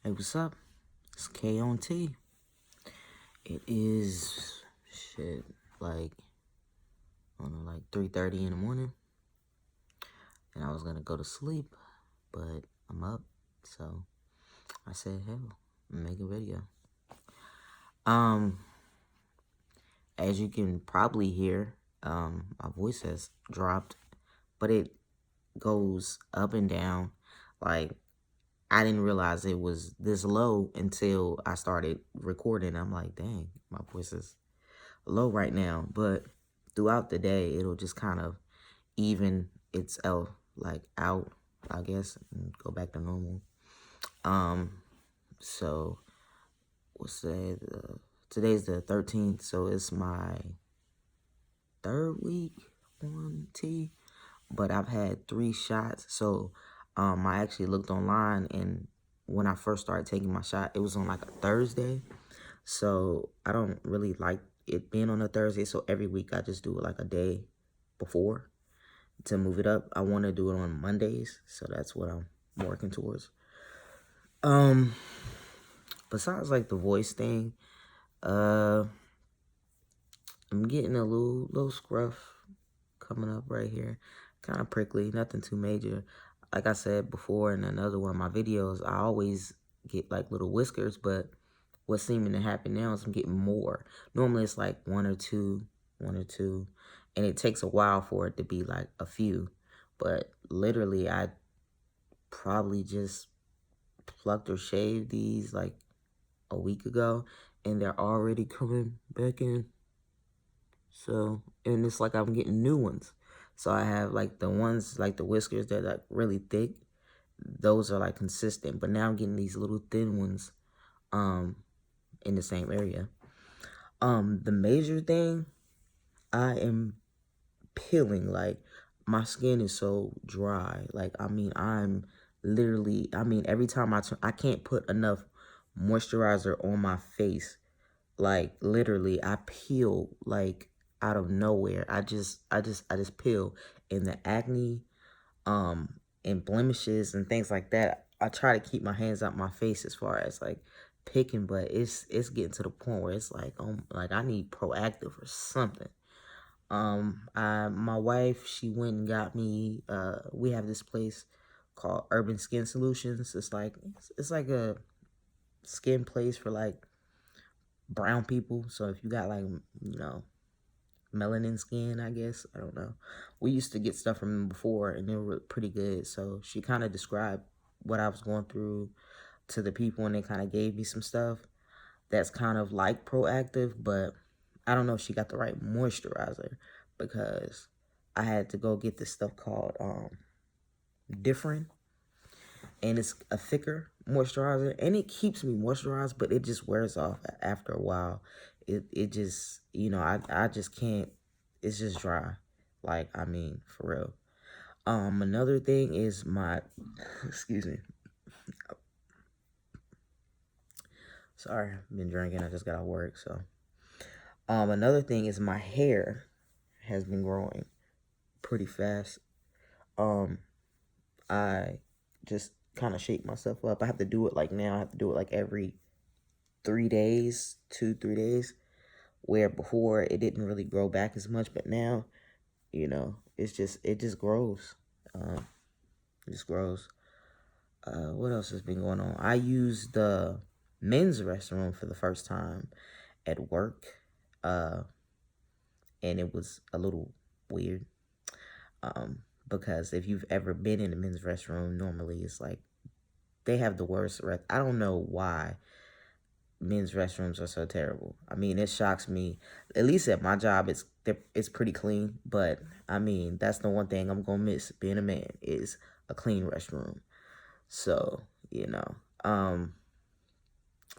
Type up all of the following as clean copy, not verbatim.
Hey, what's up? It's K on T. It is like I don't know, like 3:30 in the morning, and I was gonna go to sleep, but I'm up, so I said, hell, make a video. As you can probably hear, my voice has dropped, but it goes up and down. Like, I didn't realize it was this low until I started recording. I'm like, dang, my voice is low right now, but throughout the day it'll just kind of even itself like out, I guess, and go back to normal. So what's that? Today's the 13th, so it's my third week on T, but I've had 3 shots. So I actually looked online, and when I first started taking my shot, it was on like a Thursday. So I don't really like it being on a Thursday. So every week I just do it like a day before to move it up. I want to do it on Mondays. So that's what I'm working towards. Besides like the voice thing, I'm getting a little scruff coming up right here. Kind of prickly, nothing too major. Like I said before in another one of my videos, I always get like little whiskers, but what's seeming to happen now is I'm getting more. Normally it's like one or two, and it takes a while for it to be like a few. But literally, I probably just plucked or shaved these like a week ago, and they're already coming back in. So, and it's like I'm getting new ones. So I have like the ones, like the whiskers that are like really thick. Those are like consistent, but now I'm getting these little thin ones in the same area. The major thing, I am peeling. Like, my skin is so dry. Like, I mean, I'm literally, every time I can't put enough moisturizer on my face. Like, literally, I peel like out of nowhere. I just peel. And the acne, and blemishes and things like that, I try to keep my hands out my face as far as like picking, but it's getting to the point where it's like, like I need Proactive or something. My wife, she went and got me, we have this place called Urban Skin Solutions. It's like a skin place for like brown people. So if you got like, melanin skin, I guess, I don't know. We used to get stuff from them before, and they were pretty good. So she kind of described what I was going through to the people, and they kind of gave me some stuff that's kind of like Proactive, but I don't know if she got the right moisturizer, because I had to go get this stuff called Different, and it's a thicker moisturizer, and it keeps me moisturized, but it just wears off after a while. It just, I just can't, it's just dry. Like, I mean, for real. Another thing is my, excuse me. Sorry, I've been drinking. I just got out of work, so. Another thing is my hair has been growing pretty fast. I just kind of shape myself up. I have to do it like now. I have to do it like every 3 days, 2-3 days, where before it didn't really grow back as much, but now, it just grows. It just grows. What else has been going on? I used the men's restroom for the first time at work, and it was a little weird, because if you've ever been in a men's restroom, normally it's like they have the worst I don't know why men's restrooms are so terrible. I mean, it shocks me. At least at my job, it's pretty clean. But I mean, that's the one thing I'm gonna miss being a man, is a clean restroom. So,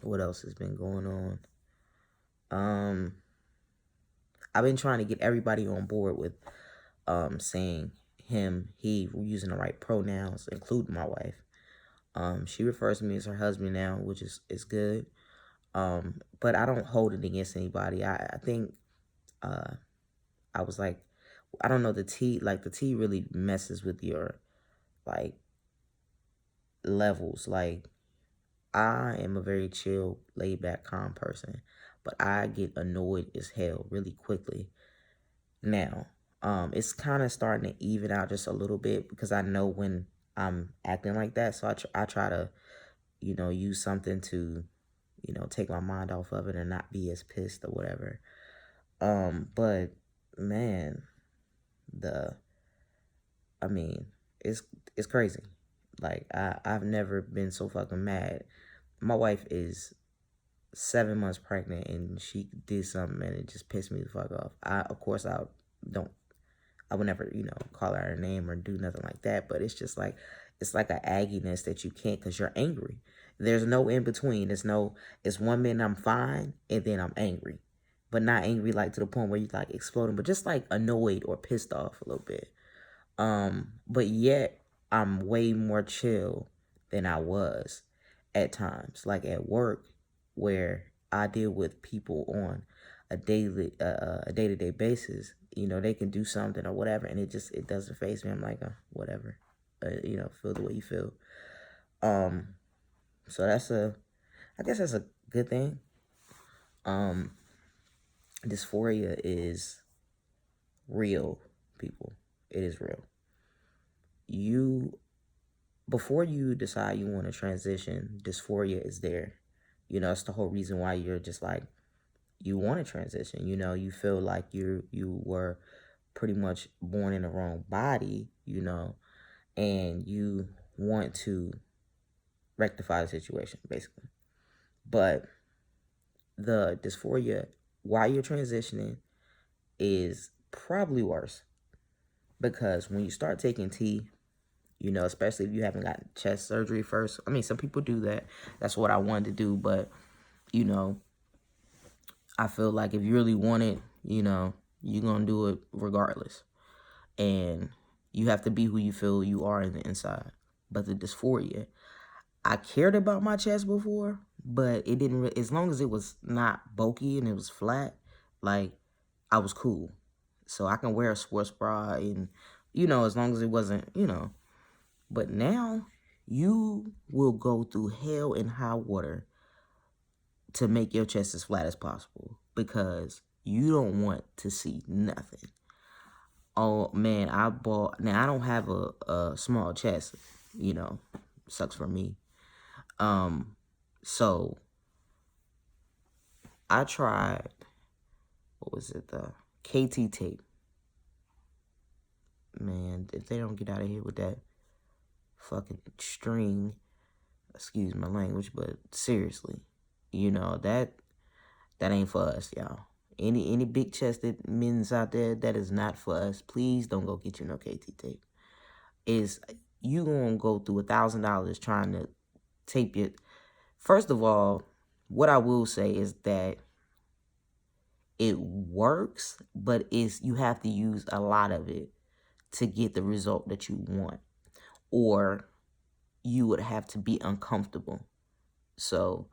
what else has been going on? I've been trying to get everybody on board with saying him, he, using the right pronouns, including my wife. She refers to me as her husband now, which is good. But I don't hold it against anybody. I think I was like, I don't know, the T really messes with your like levels. Like, I am a very chill, laid back, calm person, but I get annoyed as hell really quickly. Now, it's kind of starting to even out just a little bit because I know when I'm acting like that. So I try to, use something to, take my mind off of it and not be as pissed or whatever. But man, the, I mean, it's it's crazy. Like I've never been so fucking mad. My wife is 7 months pregnant and she did something and it just pissed me the fuck off. Of course don't I would never, call her a name or do nothing like that. But it's like a agginess that you can't because you're angry. There's no in between. It's 1 minute I'm fine and then I'm angry. But not angry like to the point where you like exploding, but just like annoyed or pissed off a little bit. But yet I'm way more chill than I was at times. Like at work where I deal with people on a day-to-day basis. They can do something or whatever and it doesn't faze me. I'm like, whatever. Feel the way you feel. So I guess that's a good thing. Dysphoria is real, people. It is real. Before you decide you want to transition, dysphoria is there. It's the whole reason why you're just like, you want to transition. You feel like you were pretty much born in the wrong body, and you want to rectify the situation, basically. But the dysphoria while you're transitioning is probably worse because when you start taking tea, especially if you haven't gotten chest surgery first. I mean, some people do that. That's what I wanted to do, but I feel like if you really want it, you're going to do it regardless. And you have to be who you feel you are in the inside. But the dysphoria, I cared about my chest before, but it didn't, as long as it was not bulky and it was flat, like, I was cool. So I can wear a sports bra and, as long as it wasn't, But now, you will go through hell and high water to make your chest as flat as possible because you don't want to see nothing. Oh man, now I don't have a small chest, sucks for me. So I tried, what was it, the KT tape. Man, if they don't get out of here with that fucking string, excuse my language, but seriously, that ain't for us, y'all. Any big chested men's out there, that is not for us. Please don't go get you no KT tape. You gonna go through $1,000 trying to tape it. First of all, what I will say is that it works, but you have to use a lot of it to get the result that you want, or you would have to be uncomfortable. So,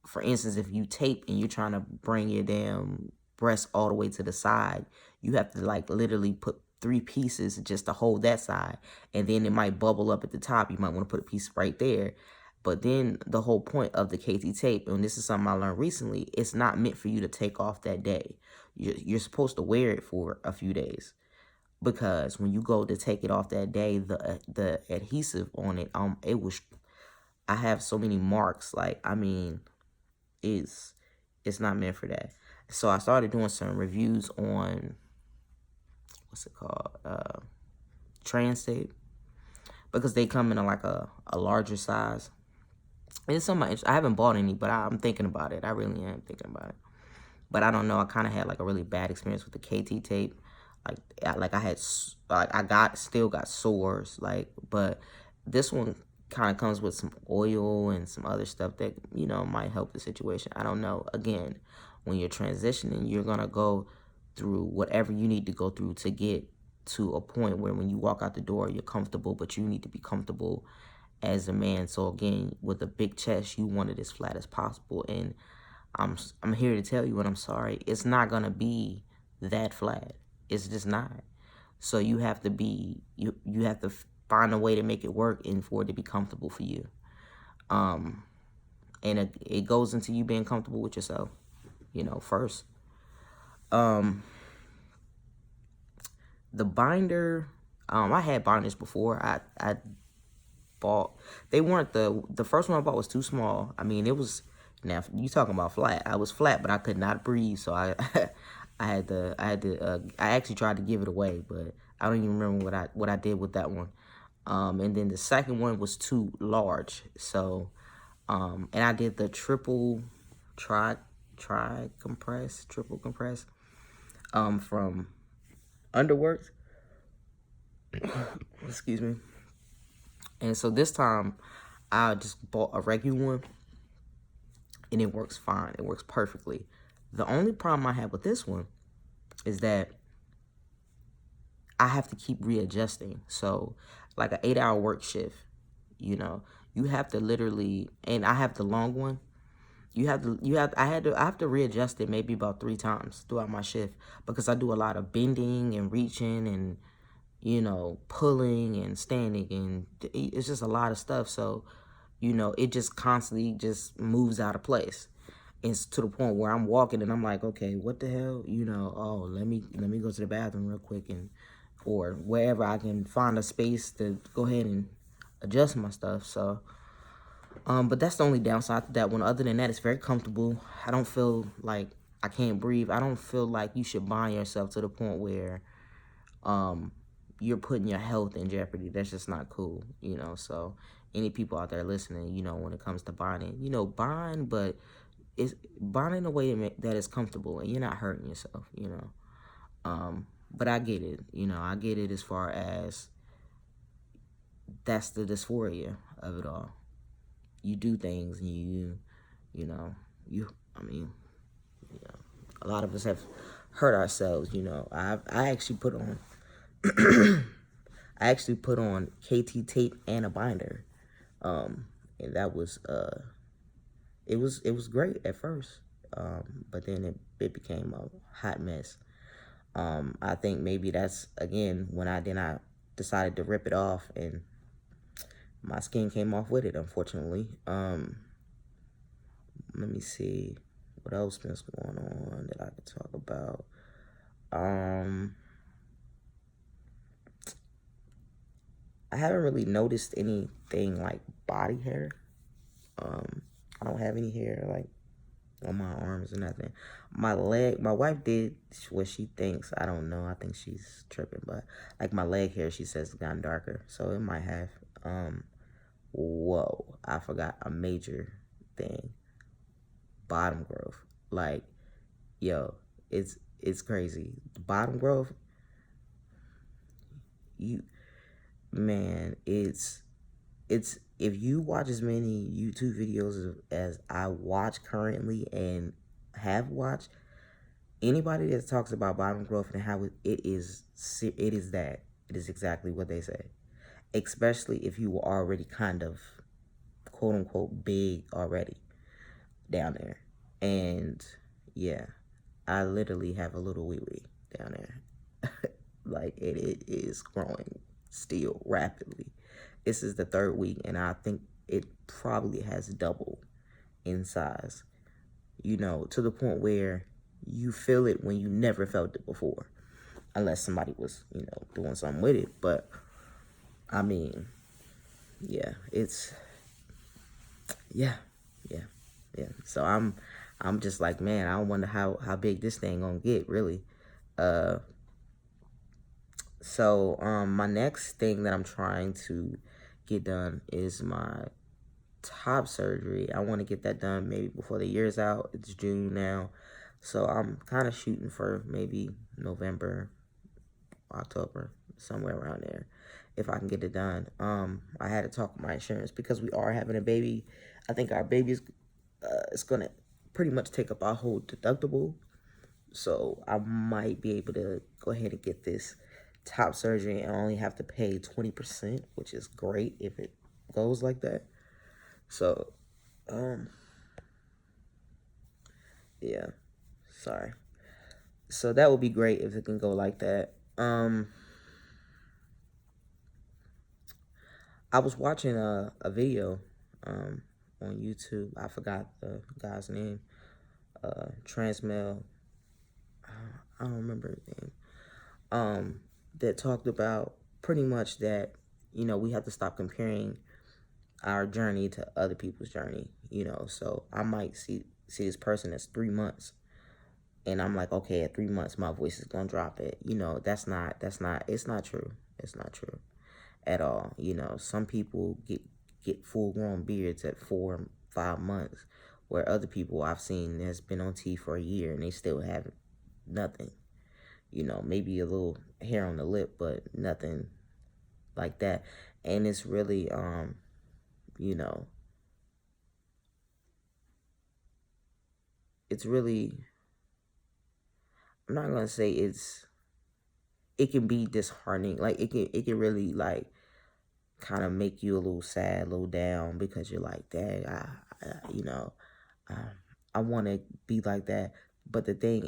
for instance, if you tape and you're trying to bring your damn breast all the way to the side, you have to like literally put 3 pieces just to hold that side, and then it might bubble up at the top. You might want to put a piece right there. But then the whole point of the KT tape, and this is something I learned recently, it's not meant for you to take off that day. You're supposed to wear it for a few days, because when you go to take it off that day, the adhesive on it, I have so many marks. Like, I mean, it's not meant for that. So I started doing some reviews on, what's it called, trans tape, because they come in like a larger size. And it's something I haven't bought any, but I'm thinking about it. I really am thinking about it. But I don't know. I kind of had like a really bad experience with the KT tape. I still got sores. But this one kind of comes with some oil and some other stuff that, might help the situation. I don't know. Again, when you're transitioning, you're going to go through whatever you need to go through to get to a point where when you walk out the door, you're comfortable, but you need to be comfortable as a man. So again, with a big chest, you want it as flat as possible. And I'm here to tell you, and I'm sorry, it's not gonna be that flat. It's just not. So you have to find a way to make it work and for it to be comfortable for you. And it goes into you being comfortable with yourself, first. The binder, I had binders before. I bought, they weren't the first one I bought was too small. I mean, it was, now you talking about flat. I was flat, but I could not breathe, so I I actually tried to give it away, but I don't even remember what I did with that one. And then the second one was too large, so and I did the triple compress from Underworks. Excuse me. And so this time I just bought a regular one, and it works fine. It works perfectly. The only problem I have with this one is that I have to keep readjusting. So like an 8-hour work shift, you have to literally, and I have the long one. I have to readjust it maybe about 3 times throughout my shift, because I do a lot of bending and reaching and, pulling and standing, and it's just a lot of stuff. So, it just constantly just moves out of place. It's to the point where I'm walking and I'm like, okay, what the hell? Oh, let me go to the bathroom real quick, or wherever I can find a space to go ahead and adjust my stuff. So, but that's the only downside to that one. Other than that, it's very comfortable. I don't feel like I can't breathe. I don't feel like you should bind yourself to the point where you're putting your health in jeopardy. That's just not cool, So any people out there listening, when it comes to binding, bind, but it's bind in a way that is comfortable and you're not hurting yourself, But I get it, I get it as far as that's the dysphoria of it all. You do things and a lot of us have hurt ourselves, I actually put on KT tape and a binder. And that was it was great at first. But then it became a hot mess. I think maybe that's again when I decided to rip it off, and my skin came off with it, unfortunately. Let me see what else is going on that I could talk about. I haven't really noticed anything like body hair. I don't have any hair like on my arms or nothing. My leg, my wife did what she thinks. I don't know. I think she's tripping, but like my leg hair, she says, has gotten darker, so it might have. Whoa, I forgot a major thing. Bottom growth. Like, yo, it's crazy. Bottom growth, it's if you watch as many YouTube videos as I watch currently and have watched, anybody that talks about bottom growth and how it is exactly what they say. Especially if you were already kind of quote unquote big already down there. And yeah, I literally have a little wee wee down there. Like it is growing still rapidly. This is the 3rd week, and I think it probably has doubled in size, to the point where you feel it when you never felt it before, unless somebody was, doing something with it. But I mean, yeah, yeah. So I'm just like, man, I wonder how big this thing gonna get, really. So my next thing that I'm trying to get done is my top surgery. I want to get that done maybe before the year's out. It's June now, so I'm kind of shooting for maybe November, October, somewhere around there, if I can get it done. I had to talk with my insurance because we are having a baby. I think our baby's it's gonna pretty much take up our whole deductible, so I might be able to go ahead and get this top surgery and only have to pay 20%, which is great if it goes like that. So, yeah, sorry. So that would be great if it can go like that. I was watching a video on YouTube. I forgot the guy's name. Transmel. I don't remember his name. That talked about pretty much that, you know, we have to stop comparing our journey to other people's journey, you know. So I might see this person that's 3 months, and I'm like, okay, at 3 months my voice is gonna drop it. You know, it's not true. It's not true at all. You know, some people get full grown beards at 4 5 months, where other people I've seen has been on T for a year and they still have nothing. You know, maybe a little hair on the lip, but nothing like that. And it's really you know, it's really, I'm not gonna say it can be disheartening. Like it can really like kind of make you a little sad, a little down, because you're like, dang, you know, um, I want to be like that. But the thing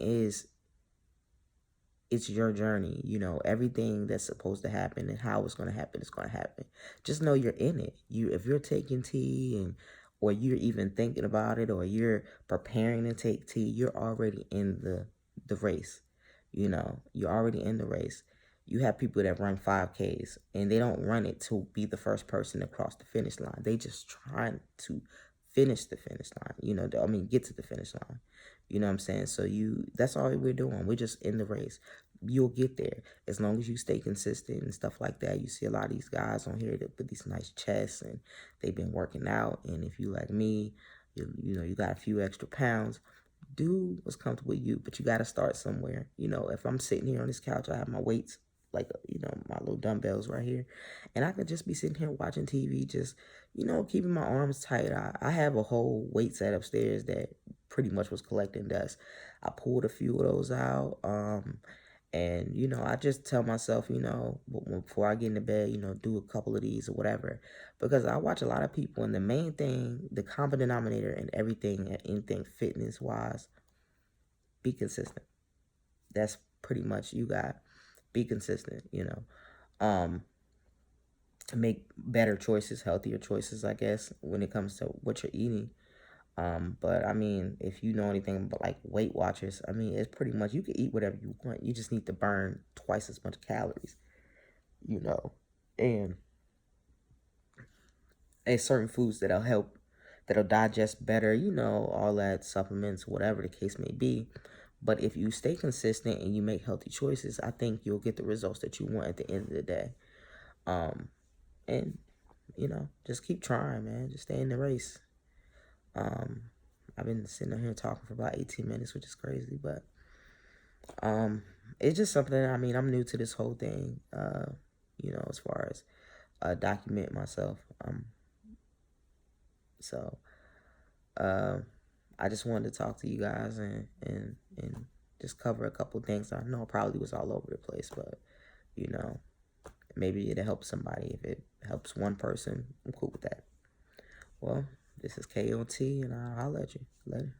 it's your journey. You know, everything that's supposed to happen and how it's going to happen is going to happen. Just know you're in it. If you're taking tea, and or you're even thinking about it, or you're preparing to take tea, you're already in the race. You know, you're already in the race. You have people that run 5Ks and they don't run it to be the first person to cross the finish line. They just trying to finish the finish line. You know, I mean, get to the finish line. You know what I'm saying? So that's all we're doing. We're just in the race. You'll get there as long as you stay consistent and stuff like that. You see a lot of these guys on here that put these nice chests and they've been working out. And if you like me, you know, you got a few extra pounds, do what's comfortable with you, but you got to start somewhere. You know, if I'm sitting here on this couch, I have my weights, like, you know, my little dumbbells right here, and I could just be sitting here watching TV, just, you know, keeping my arms tight. I have a whole weight set upstairs that pretty much was collecting dust. I pulled a few of those out, and, you know, I just tell myself, you know, before I get into bed, you know, do a couple of these or whatever. Because I watch a lot of people, and the main thing, the common denominator in everything, anything fitness-wise, be consistent. That's pretty much, you got, be consistent, you know. Make better choices, healthier choices, I guess, when it comes to what you're eating. But I mean, if you know anything about like Weight Watchers, I mean, it's pretty much, you can eat whatever you want. You just need to burn twice as much calories, you know. And there's certain foods that'll digest better, you know, all that, supplements, whatever the case may be. But if you stay consistent and you make healthy choices, I think you'll get the results that you want at the end of the day. And you know, just keep trying, man. Just stay in the race. I've been sitting here talking for about 18 minutes, which is crazy, but it's just something. I mean, I'm new to this whole thing, you know, as far as document myself. So I just wanted to talk to you guys and just cover a couple things. I know I probably was all over the place, but you know, maybe it'll help somebody. If it helps one person, I'm cool with that. Well, this is KOT, and I'll holler at you later.